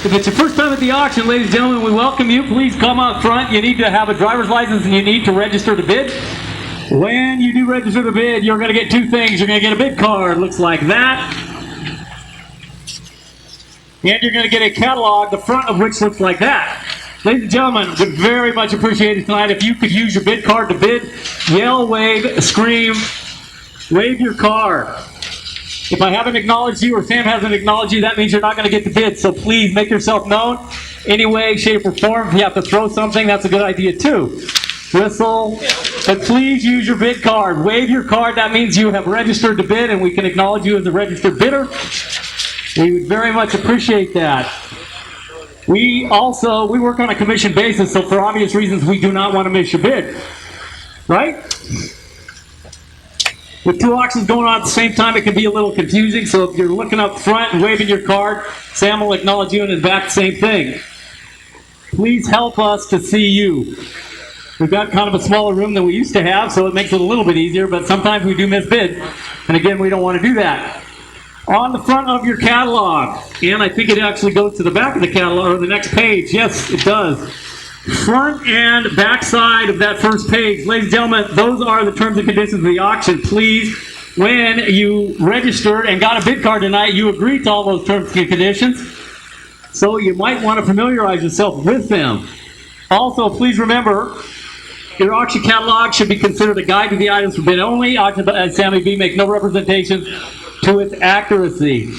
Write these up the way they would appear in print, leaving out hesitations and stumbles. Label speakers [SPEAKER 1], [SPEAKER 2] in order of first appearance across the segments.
[SPEAKER 1] If it's your first time at the auction, ladies and gentlemen, we welcome you. Please come out front. You need to have a driver's license and you need to register to bid. When you do register to bid, you're going to get two things. You're going to get a bid card, looks like that. And you're going to get a catalog, the front of which looks like that. Ladies and gentlemen, would very much appreciate it tonight if you could use your bid card to bid. Yell, wave, scream, wave your card. If I haven't acknowledged you or Sam hasn't acknowledged you, that means you're not going to get the bid. So please make yourself known any way, shape, or form. If you have to throw something, that's a good idea too. Whistle. But please use your bid card. Wave your card. That means you have registered to bid and we can acknowledge you as a registered bidder. We would very much appreciate that. We work on a commission basis, so for obvious reasons, we do not want to miss your bid. Right? With two auctions going on at the same time, it can be a little confusing, so if you're looking up front and waving your card, Sam will acknowledge you, and in back, same thing. Please help us to see you. We've got kind of a smaller room than we used to have, so it makes it a little bit easier, but sometimes we do miss bids, and again, we don't want to do that. On the front of your catalog, and I think it actually goes to the back of the catalog, or the next page. Yes, it does. Front and back side of that first page. Ladies and gentlemen, those are the terms and conditions of the auction. Please, when you registered and got a bid card tonight, you agreed to all those terms and conditions. So you might want to familiarize yourself with them. Also, please remember, your auction catalog should be considered a guide to the items for bid only. Auction by Sammy B makes no representation to its accuracy.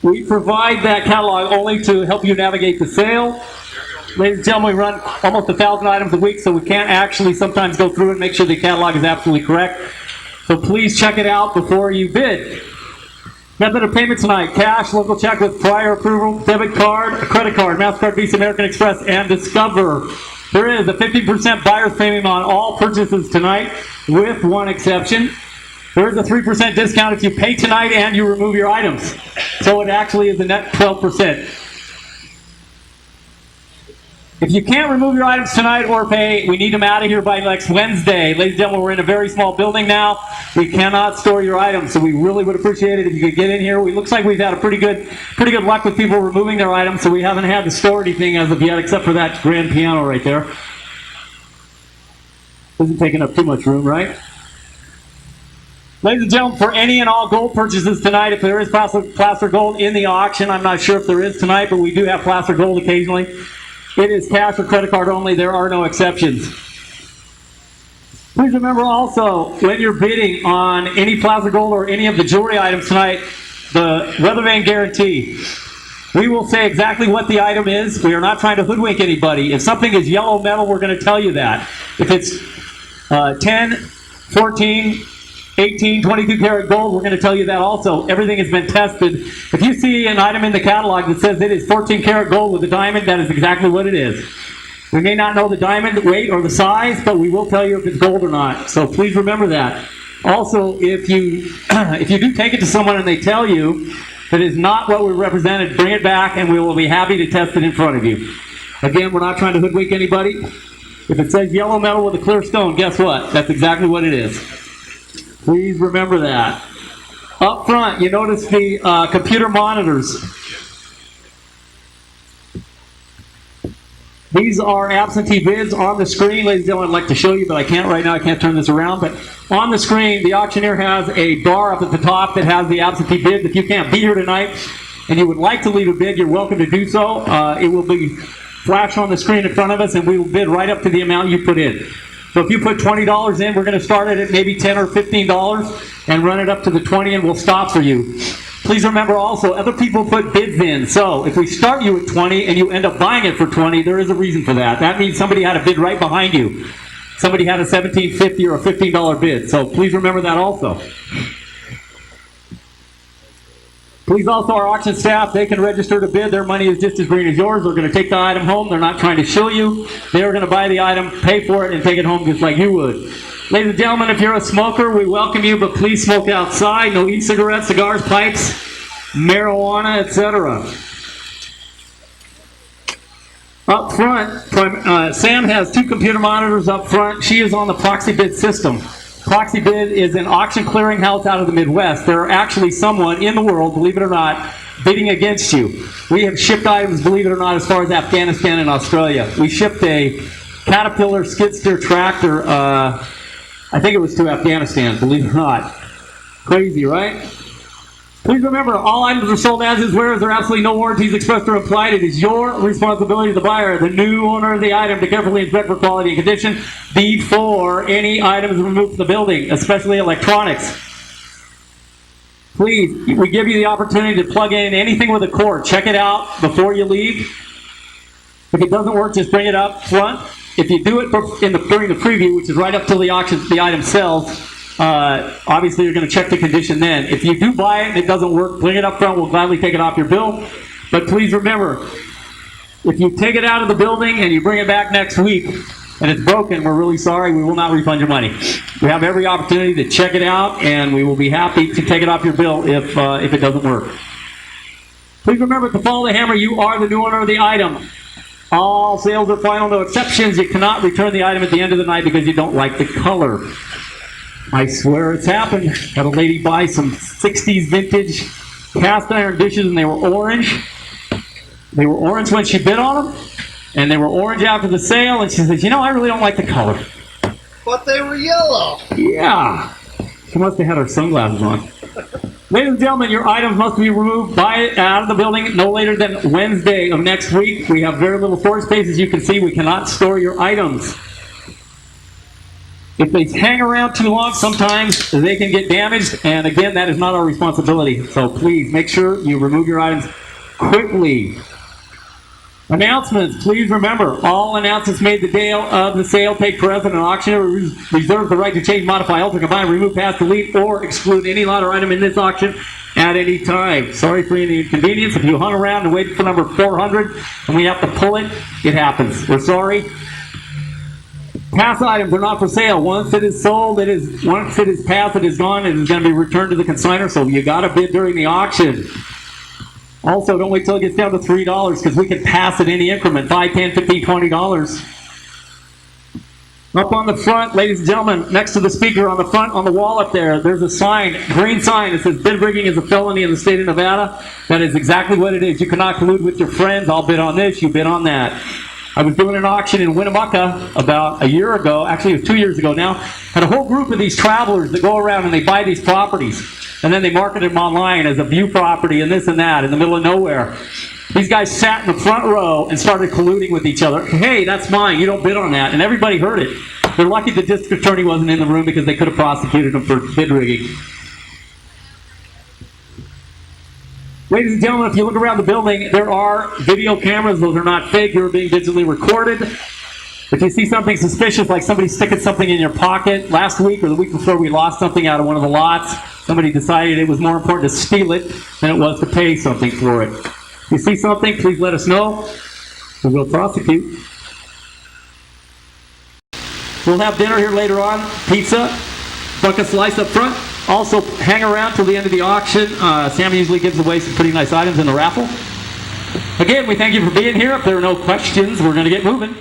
[SPEAKER 1] We provide that catalog only to help you navigate the sale. Ladies and gentlemen, we run almost 1,000 items a week, so we can't actually sometimes go through and make sure the catalog is absolutely correct. So please check it out before you bid. Method of payment tonight: cash, local check with prior approval, debit card, a credit card, MasterCard, Visa, American Express, and Discover. There is a 15% buyer's premium on all purchases tonight, with one exception. There is a 3% discount if you pay tonight and you remove your items. So it actually is a net 12%. If you can't remove your items tonight or pay, we need them out of here by next Wednesday. Ladies and gentlemen, we're in a very small building now. We cannot store your items, so we really would appreciate it if you could get in here. It looks like we've had a pretty good luck with people removing their items, so we haven't had to store anything as of yet, except for that grand piano right there. Isn't taking up too much room, right? Ladies and gentlemen, for any and all gold purchases tonight, if there is plaster gold in the auction, I'm not sure if there is tonight, but we do have plaster gold occasionally. It is cash or credit card only. There are no exceptions. Please remember also, when you're bidding on any plaster gold or any of the jewelry items tonight, the weather vane guarantee. We will say exactly what the item is. We are not trying to hoodwink anybody. If something is yellow metal, we're going to tell you that. If it's 10, 14, 18, 22 karat gold, we're going to tell you that also. Everything has been tested. If you see an item in the catalog that says it is 14 karat gold with a diamond, that is exactly what it is. We may not know the diamond weight or the size, but we will tell you if it's gold or not. So please remember that. Also, if you do take it to someone and they tell you that is not what we represented, bring it back and we will be happy to test it in front of you. Again, we're not trying to hoodwink anybody. If it says yellow metal with a clear stone, guess what? That's exactly what it is. Please remember that. Up front, you notice the computer monitors. These are absentee bids on the screen. Ladies and gentlemen, I'd like to show you, but I can't right now. I can't turn this around. But on the screen, the auctioneer has a bar up at the top that has the absentee bids. If you can't be here tonight and you would like to leave a bid, you're welcome to do so. It will be flashed on the screen in front of us, and we will bid right up to the amount you put in. So if you put $20 in, we're going to start it at maybe $10 or $15 and run it up to the 20, and we'll stop for you. Please remember also, other people put bids in. So if we start you at 20 and you end up buying it for 20, there is a reason for that. That means somebody had a bid right behind you. Somebody had a $17.50 or a $15 bid. So please remember that also. Please also, our auction staff, they can register to bid. Their money is just as green as yours. They're going to take the item home. They're not trying to shill you. They're going to buy the item, pay for it, and take it home just like you would. Ladies and gentlemen, if you're a smoker, we welcome you, but please smoke outside. No e-cigarettes, cigars, pipes, marijuana, etc. Up front, Sam has two computer monitors up front. She is on the proxy bid system. Proxy bid is an auction clearinghouse out of the Midwest. There are actually someone in the world, believe it or not, bidding against you. We have shipped items, believe it or not, as far as Afghanistan and Australia. We shipped a Caterpillar skid steer tractor, I think it was to Afghanistan, believe it or not. Crazy, right? Please remember, all items are sold as is, whereas there are absolutely no warranties expressed or implied. It is your responsibility as the buyer, the new owner of the item, to carefully inspect for quality and condition before any item is removed from the building, especially electronics. Please, we give you the opportunity to plug in anything with a cord. Check it out before you leave. If it doesn't work, just bring it up front. If you do it during the preview, which is right up till the auction, the item sells, obviously you're going to check the condition then. If you do buy it and it doesn't work, bring it up front. We'll gladly take it off your bill. But please remember, if you take it out of the building and you bring it back next week and it's broken, we're really sorry. We will not refund your money. We have every opportunity to check it out, and we will be happy to take it off your bill if it doesn't work. Please remember, at the fall of the hammer, you are the new owner of the item. All sales are final, no exceptions. You cannot return the item at the end of the night because you don't like the color. I swear it's happened. Had a lady buy some 60s vintage cast iron dishes, and they were orange. They were orange when she bid on them, and they were orange after the sale, and she says, you know, I really don't like the color.
[SPEAKER 2] But they were yellow.
[SPEAKER 1] Yeah. She must have had her sunglasses on. Ladies and gentlemen, your items must be removed out of the building no later than Wednesday of next week. We have very little storage space. As you can see, we cannot store your items. If they hang around too long, sometimes they can get damaged, and again, that is not our responsibility. So please make sure you remove your items quickly. Announcements. Please remember, all announcements made the day of the sale take precedent. An auctioneer reserves the right to change, modify, alter, combine, remove, pass, delete, or exclude any lot or item in this auction at any time. Sorry for any inconvenience. If you hung around and waited for number 400 and we have to pull it, it happens. We're sorry. Pass items are not for sale. Once it is sold, once it is passed, it is gone, and it's going to be returned to the consignor, so you got to bid during the auction. Also, don't wait till it gets down to $3 because we can pass at any increment, $5, $10, $15, $20. Up on the front, ladies and gentlemen, next to the speaker on the front, on the wall up there, there's a sign, green sign that says bid rigging is a felony in the state of Nevada. That is exactly what it is. You cannot collude with your friends. I'll bid on this, you bid on that. I was doing an auction in Winnemucca about a year ago, actually it was 2 years ago now, had a whole group of these travelers that go around and they buy these properties. And then they market them online as a view property and this and that in the middle of nowhere. These guys sat in the front row and started colluding with each other. Hey, that's mine. You don't bid on that. And everybody heard it. They're lucky the district attorney wasn't in the room because they could have prosecuted them for bid rigging. Ladies and gentlemen, if you look around the building, there are video cameras. Those are not fake. You're being digitally recorded. If you see something suspicious, like somebody sticking something in your pocket, last week or the week before we lost something out of one of the lots, somebody decided it was more important to steal it than it was to pay something for it. If you see something, please let us know. We will prosecute. We'll have dinner here later on. Pizza, bucket slice up front. Also, hang around till the end of the auction. Sam usually gives away some pretty nice items in the raffle. Again, we thank you for being here. If there are no questions, we're going to get moving.